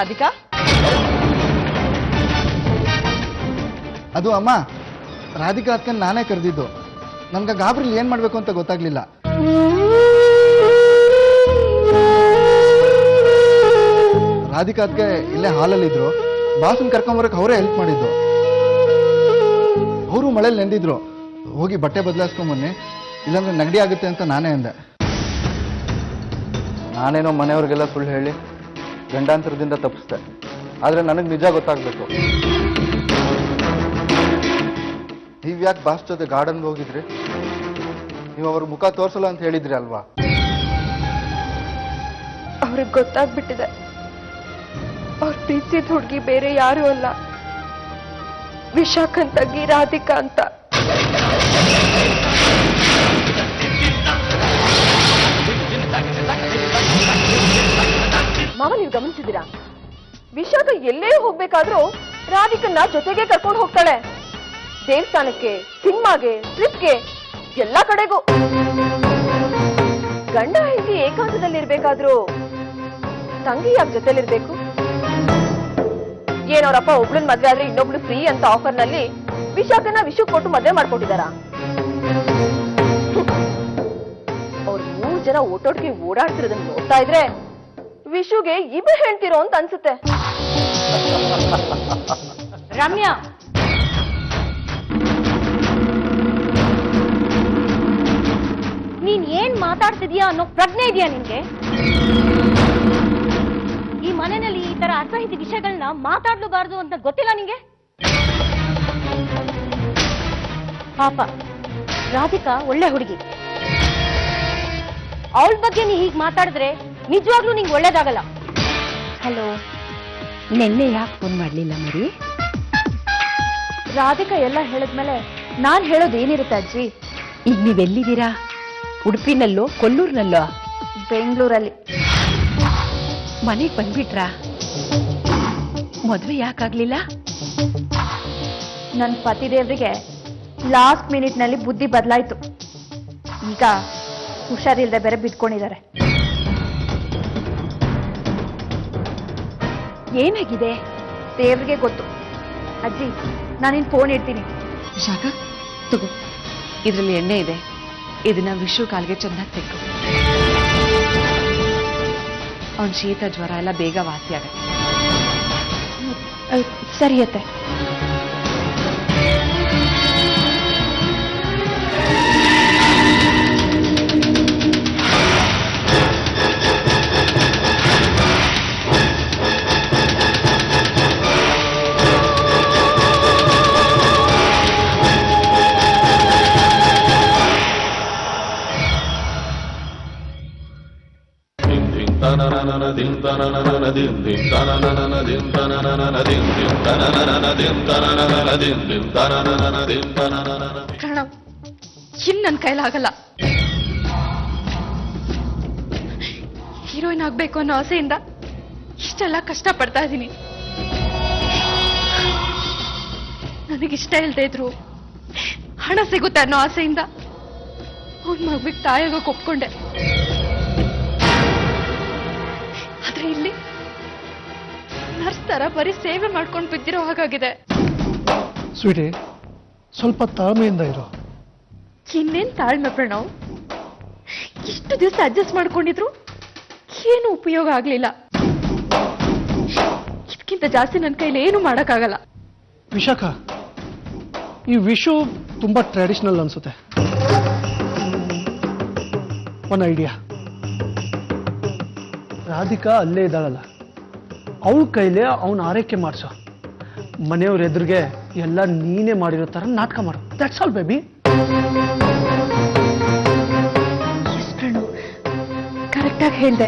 ರಾಧಿಕಾ? ಅದು ಅಮ್ಮ, ರಾಧಿಕಾ ಅಕ್ಕ ನಾನೇ ಕರೆದಿದ್ದು. ನನ್ಗೆ ಗಾಬರಿಲಿ ಏನ್ ಮಾಡ್ಬೇಕು ಅಂತ ಗೊತ್ತಾಗ್ಲಿಲ್ಲ. ರಾಧಿಕಾ ಅದ್ಕೆ ಇಲ್ಲೇ ಹಾಲಲ್ಲಿ ಇದ್ರು. ಬಾಸನ್ ಕರ್ಕೊಂಬರಕ್ಕೆ ಅವರೇ ಹೆಲ್ಪ್ ಮಾಡಿದ್ದು. ಅವರು ಮಳೆಯಲ್ಲಿ ನೆಂದಿದ್ರು. ಹೋಗಿ ಬಟ್ಟೆ ಬದಲಾಯಿಸ್ಕೊಂಬನ್ನಿ, ಇಲ್ಲಾಂದ್ರೆ ನೆಗಡಿ ಆಗುತ್ತೆ ಅಂತ ನಾನೇ ಅಂದೆ. ನಾನೇನೋ ಮನೆಯವ್ರಿಗೆಲ್ಲ ಸುಳ್ಳು ಹೇಳಿ ಗಂಡಾಂತರದಿಂದ ತಪ್ಪಿಸ್ದೆ. ಆದ್ರೆ ನನಗೆ ನಿಜ ಗೊತ್ತಾಗ್ಬೇಕು. ನೀವ್ಯಾಕೆ ಬಾಸ್ ಜೊತೆ ಗಾರ್ಡನ್ಗೆ ಹೋಗಿದ್ರಿ? ನೀವು ಅವ್ರ ಮುಖ ತೋರ್ಸಲ್ಲ ಅಂತ ಹೇಳಿದ್ರಿ ಅಲ್ವಾ? ಅವ್ರಿಗೆ ಗೊತ್ತಾಗ್ಬಿಟ್ಟಿದೆ. ಅವ್ರ ಪ್ರೀತಿಸಿದ ಹುಡುಗಿ ಬೇರೆ ಯಾರು ಅಲ್ಲ, ವಿಶಾಖನ್ ತಂಗಿ ರಾಧಿಕಾ ಅಂತ. ಮಾವ, ನೀವು ಗಮನಿಸಿದ್ದೀರಾ? ವಿಶಾಖ ಎಲ್ಲೇ ಹೋಗ್ಬೇಕಾದ್ರೂ ರಾಧಿಕನ್ನ ಜೊತೆಗೆ ಕರ್ಕೊಂಡು ಹೋಗ್ತಾಳೆ. ದೇವಸ್ಥಾನಕ್ಕೆ, ಸಿನಿಮಾಗೆ, ಟ್ರಿಪ್ಗೆ, ಎಲ್ಲ ಕಡೆಗೂ. ಗಂಡ ಹೆಂಡತಿ ಏಕಾಂತದಲ್ಲಿರ್ಬೇಕಾದ್ರೂ ತಂಗಿ ಯಾಕೆ ಜೊತೆಲಿರ್ಬೇಕು? ಏನವ್ರಪ್ಪ ಒಬ್ಳನ್ ಮದ್ವೆ ಆದ್ರೆ ಇನ್ನೊಬ್ಳು ಫ್ರೀ ಅಂತ ಆಫರ್ ನಲ್ಲಿ ವಿಶಾಖನ ವಿಷು ಕೊಟ್ಟು ಮದ್ವೆ ಮಾಡ್ಕೊಟ್ಟಿದಾರ. ಅವ್ರು 3 ಜನ ಓಟೋಟ್ಗೆ ಓಡಾಡ್ತಿರೋದನ್ನ ನೋಡ್ತಾ ಇದ್ರೆ ವಿಶುಗೆ ಇಬ್ರು ಹೇಳ್ತಿರೋ ಅಂತ ಅನ್ಸುತ್ತೆ. ರಮ್ಯಾ, ನೀನ್ ಏನ್ ಮಾತಾಡ್ತಿದ್ಯಾ ಅನ್ನೋ ಪ್ರಜ್ಞೆ ಇದೆಯಾ ನಿನ್ಗೆ? ಈ ಮನೆಯಲ್ಲಿ ಈ ತರ ಅಸಹಿತ ವಿಷಯಗಳನ್ನ ಮಾತಾಡ್ಲೂಬಾರ್ದು ಅಂತ ಗೊತ್ತಿಲ್ಲ ನಿಂಗೆ? ಪಾಪ ರಾಧಿಕಾ ಒಳ್ಳೆ ಹುಡುಗಿ. ಅವಳ ಬಗ್ಗೆ ನೀ ಹೀಗ್ ಮಾತಾಡಿದ್ರೆ ನಿಜವಾಗ್ಲೂ ನಿಂಗೆ ಒಳ್ಳೇದಾಗಲ್ಲ. ಹಲೋ, ನಿನ್ನೆ ಯಾಕೆ ಫೋನ್ ಮಾಡ್ಲಿಲ್ಲ ಮರಿ? ರಾಧಿಕಾ ಎಲ್ಲ ಹೇಳಿದ್ಮೇಲೆ ನಾನ್ ಹೇಳೋದು ಏನಿರುತ್ತೆ ಅಜ್ಜಿ? ಈಗ ನೀವೆಲ್ಲಿದ್ದೀರಾ? ಉಡುಪಿನಲ್ಲೋ ಕೊಲ್ಲೂರಿನಲ್ಲೋ? ಬೆಂಗಳೂರಲ್ಲಿ. ಮನೆಗೆ ಬಂದ್ಬಿಟ್ರಾ? ಮದ್ವೆ ಯಾಕಾಗ್ಲಿಲ್ಲ? ನನ್ನ ಪತಿದೇವರಿಗೆ ಲಾಸ್ಟ್ ಮಿನಿಟ್ ನಲ್ಲಿ ಬುದ್ಧಿ ಬದಲಾಯ್ತು. ಈಗ ಹುಷಾರಿಲ್ದೆ ಬೇರೆ ಬಿಟ್ಕೊಂಡಿದ್ದಾರೆ. ಏನಾಗಿದೆ? ದೇವ್ರಿಗೆ ಗೊತ್ತು. ಅಜ್ಜಿ, ನಾನಿನ್ ಫೋನ್ ಇಡ್ತೀನಿ. ಶಾಖ ತಗೋ, ಇದ್ರಲ್ಲಿ ಎಣ್ಣೆ ಇದೆ. ಇದನ್ನ ವಿಷು ಕಾಲ್ಗೆ ಚೆನ್ನಾಗಿ ತೆಕ್ಕು. ಅವನ್ ಶೀತ ಜ್ವರ ಎಲ್ಲ ಬೇಗ ವಾಸಿ ಆಗತ್ತೆ. ಸರಿ ಅತ್ತೆ. ಪ್ರಣವ್, ಇನ್ ನನ್ ಕೈಲಾಗಲ್ಲ. ಹೀರೋಯಿನ್ ಆಗ್ಬೇಕು ಅನ್ನೋ ಆಸೆಯಿಂದ ಇಷ್ಟೆಲ್ಲ ಕಷ್ಟ ಪಡ್ತಾ ಇದ್ದೀನಿ. ನನಗಿಷ್ಟ ಇಲ್ದೇ ಇದ್ರು ಹಣ ಸಿಗುತ್ತೆ ಅನ್ನೋ ಆಸೆಯಿಂದ ಅವ್ನ ಮಗ್ಬಿಗೆ ತಾಯಾಗೋಕ್ ಒಪ್ಕೊಂಡೆ. ಆದ್ರೆ ಇಲ್ಲಿ ನರ್ಸ್ ತರ ಬರೀ ಸೇವೆ ಮಾಡ್ಕೊಂಡು ಬಿದ್ದಿರೋ ಹಾಗಾಗಿದೆ. ಸ್ವೀಟಿ, ಸ್ವಲ್ಪ ತಾಳ್ಮೆಯಿಂದ ಇರೋ. ಇನ್ನೇನ್ ತಾಳ್ಮೆ ಪ್ರಣವ್? ಇಷ್ಟು ದಿವಸ ಅಡ್ಜಸ್ಟ್ ಮಾಡ್ಕೊಂಡಿದ್ರು ಏನು ಉಪಯೋಗ ಆಗ್ಲಿಲ್ಲ. ಇದಕ್ಕಿಂತ ಜಾಸ್ತಿ ನನ್ನ ಕೈಲಿ ಏನು ಮಾಡಕ್ಕಾಗಲ್ಲ. ವಿಶಾಖ, ಈ ವಿಷು ತುಂಬಾ ಟ್ರೆಡಿಷನಲ್ ಅನ್ಸುತ್ತೆ. ಒಂದು ಐಡಿಯಾ. ರಾಧಿಕಾ ಅಲ್ಲೇ ಇದ್ದಾಳಲ್ಲ, ಅವಳ ಕೈಲೇ ಅವನ ಆರೈಕೆ ಮಾಡಿಸೋ. ಮನೆಯವ್ರ ಎದುರಿಗೆ ಎಲ್ಲ ನೀನೇ ಮಾಡಿರೋ ತರ ನಾಟಕ ಮಾಡು. That's all baby. ಕರೆಕ್ಟಾಗಿ ಹೇಳ್ದೆ.